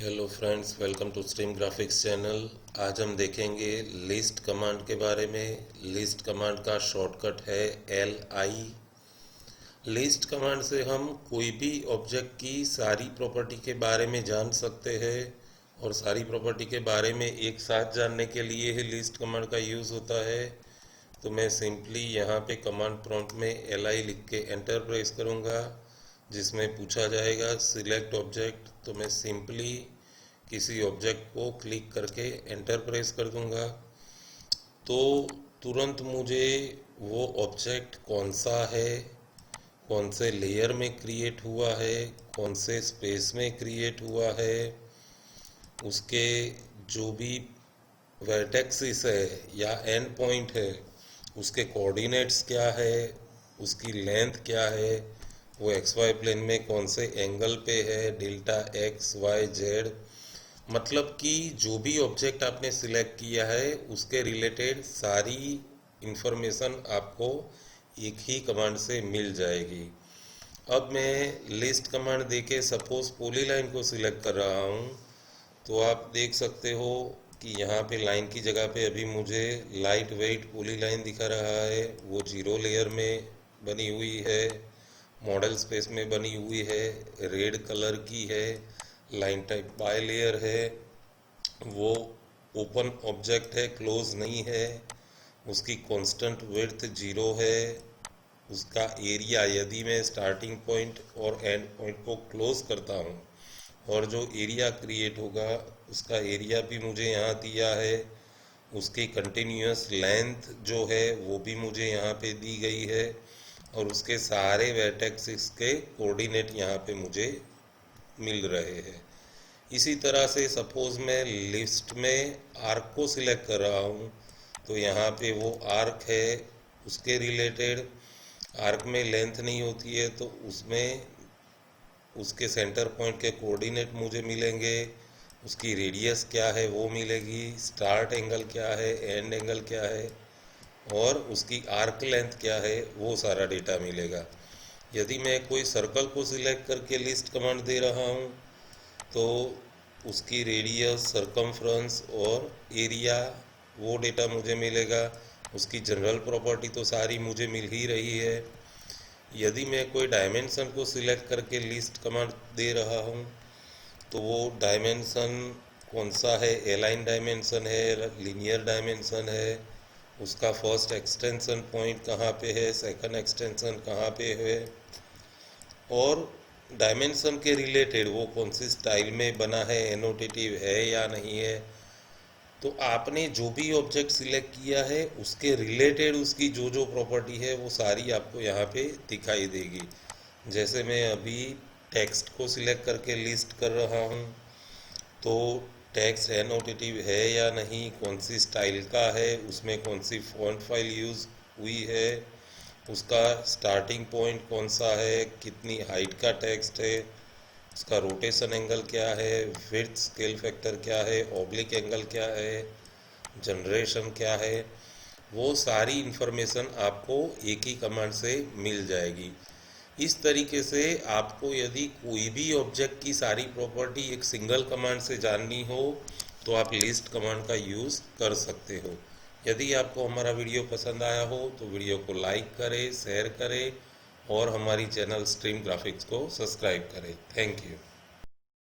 Hello friends, welcome to stream graphics channel. आज हम देखेंगे लिस्ट कमांड के बारे में। लिस्ट कमांड का शॉर्टकट है LI। लिस्ट कमांड से हम कोई भी ऑब्जेक्ट की सारी प्रॉपर्टी के बारे में जान सकते हैं और सारी प्रॉपर्टी के बारे में एक साथ जानने के लिए ही लिस्ट कमांड का यूज़ होता है। तो मैं सिंपली यहाँ पे कमांड प्रॉम्प्ट में LI लिख के एंटर प्रेस करूँगा, जिसमें पूछा जाएगा सिलेक्ट ऑब्जेक्ट। तो मैं सिंपली किसी ऑब्जेक्ट को क्लिक करके एंटर प्रेस कर दूंगा, तो तुरंत मुझे वो ऑब्जेक्ट कौन सा है, कौन से लेयर में क्रिएट हुआ है, कौन से स्पेस में क्रिएट हुआ है, उसके जो भी वर्टेक्सिस है या एंड पॉइंट है, उसके कोऑर्डिनेट्स क्या है, उसकी लेंथ क्या है, वो XY प्लेन में कौन से एंगल पे है, डेल्टा XYZ। मतलब कि जो भी ऑब्जेक्ट आपने सिलेक्ट किया है उसके रिलेटेड सारी इंफॉर्मेशन आपको एक ही कमांड से मिल जाएगी। अब मैं लिस्ट कमांड देके सपोज पॉलीलाइन को सिलेक्ट कर रहा हूँ, तो आप देख सकते हो कि यहाँ पे लाइन की जगह पे अभी मुझे लाइट वेट पॉलीलाइन दिखा रहा है। वो 0 लेयर में बनी हुई है, मॉडल स्पेस में बनी हुई है, रेड कलर की है, लाइन टाइप बाय लेयर है, वो ओपन ऑब्जेक्ट है, क्लोज नहीं है, उसकी कांस्टेंट विड्थ 0 है, उसका एरिया, यदि मैं स्टार्टिंग पॉइंट और एंड पॉइंट को क्लोज करता हूँ और जो एरिया क्रिएट होगा उसका एरिया भी मुझे यहाँ दिया है, उसकी कंटिन्यूअस लेंथ जो है वो भी मुझे यहाँ पे दी गई है, और उसके सारे वर्टेक्सिस के कोऑर्डिनेट यहाँ पे मुझे मिल रहे हैं। इसी तरह से सपोज मैं लिस्ट में आर्क को सिलेक्ट कर रहा हूँ, तो यहाँ पे वो आर्क है, उसके रिलेटेड आर्क में लेंथ नहीं होती है तो उसमें उसके सेंटर पॉइंट के कोऑर्डिनेट मुझे मिलेंगे, उसकी रेडियस क्या है वो मिलेगी, स्टार्ट एंगल क्या है, एंड एंगल क्या है, और उसकी आर्क लेंथ क्या है, वो सारा डेटा मिलेगा। यदि मैं कोई सर्कल को सिलेक्ट करके लिस्ट कमांड दे रहा हूँ तो उसकी रेडियस, सरकमफ्रेंस और एरिया, वो डेटा मुझे मिलेगा। उसकी जनरल प्रॉपर्टी तो सारी मुझे मिल ही रही है। यदि मैं कोई डायमेंशन को सिलेक्ट करके लिस्ट कमांड दे रहा हूँ तो वो डायमेंशन कौन सा है, एलाइन डायमेंशन है, लीनियर डायमेंशन है, उसका फर्स्ट एक्सटेंशन पॉइंट कहाँ पे है, सेकंड एक्सटेंशन कहाँ पे है, और डायमेंशन के रिलेटेड वो कौन सी स्टाइल में बना है, एनोटेटिव है या नहीं है। तो आपने जो भी ऑब्जेक्ट सिलेक्ट किया है उसके रिलेटेड उसकी जो जो प्रॉपर्टी है वो सारी आपको यहाँ पे दिखाई देगी। जैसे मैं अभी टेक्स्ट को सिलेक्ट करके लिस्ट कर रहा हूँ, तो टेक्स्ट एनोटेटिव है या नहीं, कौन सी स्टाइल का है, उसमें कौन सी फॉन्ट फाइल यूज़ हुई है, उसका स्टार्टिंग पॉइंट कौन सा है, कितनी हाइट का टेक्स्ट है, उसका रोटेशन एंगल क्या है, विड्थ स्केल फैक्टर क्या है, ऑब्लिक एंगल क्या है, जनरेशन क्या है, वो सारी इन्फॉर्मेशन आपको एक ही कमांड से मिल जाएगी। इस तरीके से आपको यदि कोई भी ऑब्जेक्ट की सारी प्रॉपर्टी एक सिंगल कमांड से जाननी हो तो आप लिस्ट कमांड का यूज़ कर सकते हो। यदि आपको हमारा वीडियो पसंद आया हो तो वीडियो को लाइक करें, शेयर करें और हमारी चैनल स्ट्रीम ग्राफिक्स को सब्सक्राइब करें। Thank you.